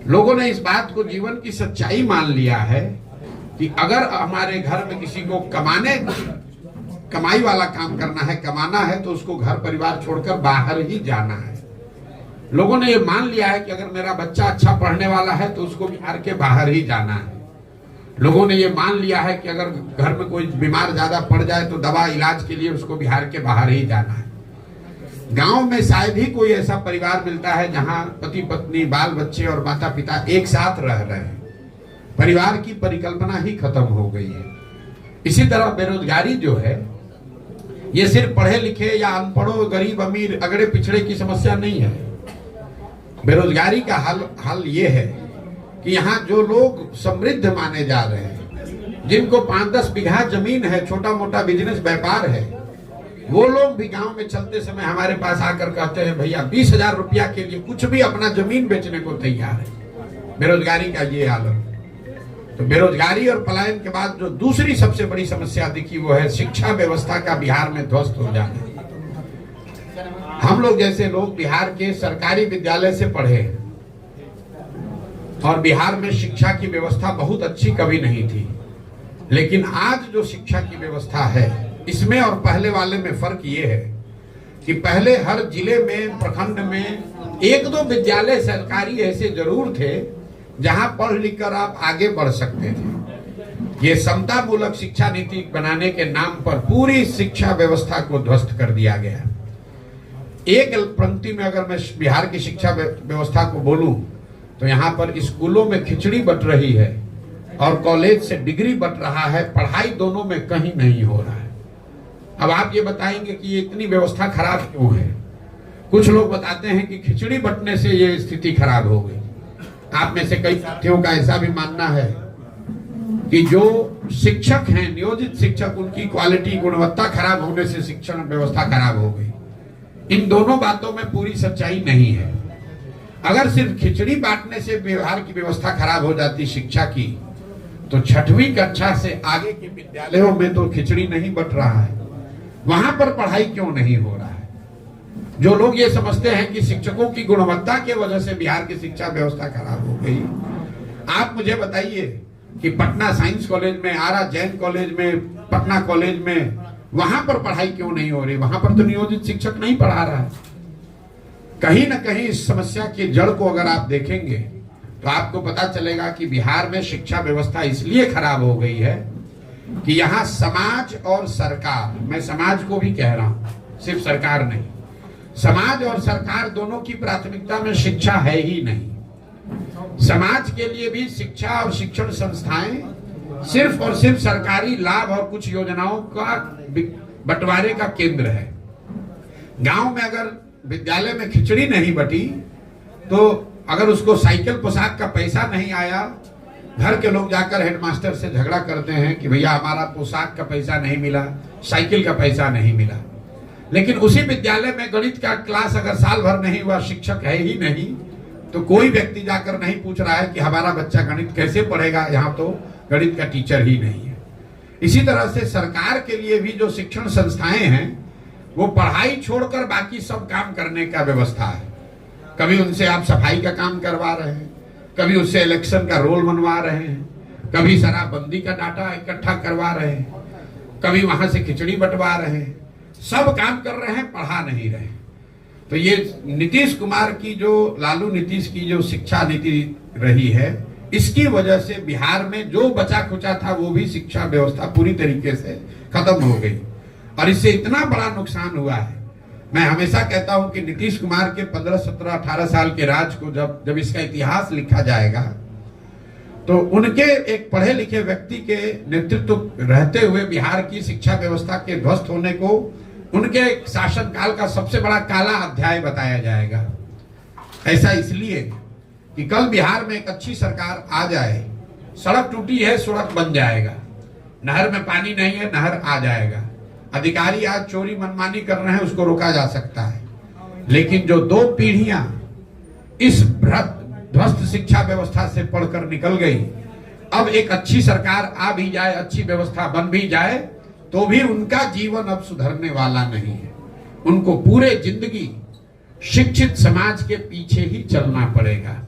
लोगों ने इस बात को जीवन की सच्चाई मान लिया है कि अगर हमारे घर में किसी को कमाई वाला काम करना है, कमाना है, तो उसको घर परिवार छोड़कर बाहर ही जाना है। लोगों ने ये मान लिया है कि अगर मेरा बच्चा अच्छा पढ़ने वाला है तो उसको बिहार के बाहर ही जाना है। लोगों ने ये मान लिया है कि अगर घर में कोई बीमार ज्यादा पड़ जाए तो दवा इलाज के लिए उसको बिहार के बाहर ही जाना है। गांव में शायद ही कोई ऐसा परिवार मिलता है जहां पति पत्नी, बाल बच्चे और माता पिता एक साथ रह रहे हैं। परिवार की परिकल्पना ही खत्म हो गई है। इसी तरह बेरोजगारी जो है, ये सिर्फ पढ़े लिखे या अनपढ़ों, गरीब अमीर, अगड़े पिछड़े की समस्या नहीं है। बेरोजगारी का हल ये है कि यहाँ जो लोग समृद्ध माने जा रहे हैं, जिनको 5-10 बीघा जमीन है, छोटा मोटा बिजनेस व्यापार है, वो लोग भी गांव में चलते समय हमारे पास आकर कहते हैं भैया 20,000 रुपया के लिए कुछ भी अपना जमीन बेचने को तैयार है। बेरोजगारी का ये हालत। तो बेरोजगारी और पलायन के बाद जो दूसरी सबसे बड़ी समस्या दिखी वो है शिक्षा व्यवस्था का बिहार में ध्वस्त हो जाना। हम लोग जैसे लोग बिहार के सरकारी विद्यालय से पढ़े और बिहार में शिक्षा की व्यवस्था बहुत अच्छी कभी नहीं थी, लेकिन आज जो शिक्षा की व्यवस्था है इसमें और पहले वाले में फर्क ये है कि पहले हर जिले में, प्रखंड में 1-2 विद्यालय सरकारी ऐसे जरूर थे जहां पढ़ लिख कर आप आगे बढ़ सकते थे। ये समता मूलक शिक्षा नीति बनाने के नाम पर पूरी शिक्षा व्यवस्था को ध्वस्त कर दिया गया। एक पंक्ति में अगर मैं बिहार की शिक्षा व्यवस्था को बोलूं तो यहाँ पर स्कूलों में खिचड़ी बट रही है और कॉलेज से डिग्री बट रहा है। पढ़ाई दोनों में कहीं नहीं हो रहा है। अब आप ये बताएंगे कि ये इतनी व्यवस्था खराब क्यों है? कुछ लोग बताते हैं कि खिचड़ी बंटने से ये स्थिति खराब हो गई। आप में से कई साथियों का ऐसा भी मानना है कि जो शिक्षक हैं, नियोजित शिक्षक, उनकी क्वालिटी, गुणवत्ता खराब होने से शिक्षण व्यवस्था खराब हो गई। इन दोनों बातों में पूरी सच्चाई नहीं है। अगर सिर्फ खिचड़ी बांटने से बिहार की व्यवस्था खराब हो जाती शिक्षा की, तो 6वीं कक्षा से आगे के विद्यालयों में तो खिचड़ी नहीं बट रहा है, वहां पर पढ़ाई क्यों नहीं हो रहा है? जो लोग ये समझते हैं कि शिक्षकों की गुणवत्ता के वजह से बिहार की शिक्षा व्यवस्था खराब हो गई, आप मुझे बताइए कि पटना साइंस कॉलेज में, आरा जैन कॉलेज में, पटना कॉलेज में, वहां पर पढ़ाई क्यों नहीं हो रही? वहां पर तो नियोजित शिक्षक नहीं पढ़ा रहा है। कहीं ना कहीं इस समस्या की जड़ को अगर आप देखेंगे तो आपको पता चलेगा कि बिहार में शिक्षा व्यवस्था इसलिए खराब हो गई है कि यहाँ समाज और सरकार, मैं समाज को भी कह रहा हूं, सिर्फ सरकार नहीं, समाज और सरकार दोनों की प्राथमिकता में शिक्षा है ही नहीं। समाज के लिए भी शिक्षा और शिक्षण संस्थाएं सिर्फ और सिर्फ सरकारी लाभ और कुछ योजनाओं का बंटवारे का केंद्र है। गांव में अगर विद्यालय में खिचड़ी नहीं बटी तो अगर उसको साइकिल पोशाक का पैसा नहीं आया, घर के लोग जाकर हेडमास्टर से झगड़ा करते हैं कि भैया हमारा पोशाक का पैसा नहीं मिला, साइकिल का पैसा नहीं मिला। लेकिन उसी विद्यालय में गणित का क्लास अगर साल भर नहीं हुआ, शिक्षक है ही नहीं, तो कोई व्यक्ति जाकर नहीं पूछ रहा है कि हमारा बच्चा गणित कैसे पढ़ेगा, यहाँ तो गणित का टीचर ही नहीं है। इसी तरह से सरकार के लिए भी जो शिक्षण संस्थाएं हैं वो पढ़ाई छोड़कर बाकी सब काम करने का व्यवस्था है। कभी उनसे आप सफाई का काम करवा रहे हैं, कभी उससे इलेक्शन का रोल बनवा रहे हैं, कभी शराबबंदी का डाटा इकट्ठा करवा रहे हैं, कभी वहां से खिचड़ी बंटवा रहे हैं, सब काम कर रहे हैं, पढ़ा नहीं रहे। तो ये नीतीश कुमार की जो, लालू नीतीश की जो शिक्षा नीति रही है, इसकी वजह से बिहार में जो बचा खुचा था वो भी शिक्षा व्यवस्था पूरी तरीके से खत्म हो गई और इससे इतना बड़ा नुकसान हुआ है। मैं हमेशा कहता हूं कि नीतीश कुमार के 15, 17, 18 साल के राज को जब इसका इतिहास लिखा जाएगा तो उनके एक पढ़े लिखे व्यक्ति के नेतृत्व रहते हुए बिहार की शिक्षा व्यवस्था के ध्वस्त होने को उनके शासनकाल का सबसे बड़ा काला अध्याय बताया जाएगा। ऐसा इसलिए कि कल बिहार में एक अच्छी सरकार आ जाए, सड़क टूटी है, सड़क बन जाएगा, नहर में पानी नहीं है, नहर आ जाएगा, अधिकारी आज चोरी मनमानी कर रहे हैं, उसको रोका जा सकता है। लेकिन जो 2 पीढ़ियां इस ध्वस्त शिक्षा व्यवस्था से पढ़कर निकल गई, अब एक अच्छी सरकार आ भी जाए, अच्छी व्यवस्था बन भी जाए, तो भी उनका जीवन अब सुधरने वाला नहीं है। उनको पूरे जिंदगी शिक्षित समाज के पीछे ही चलना पड़ेगा।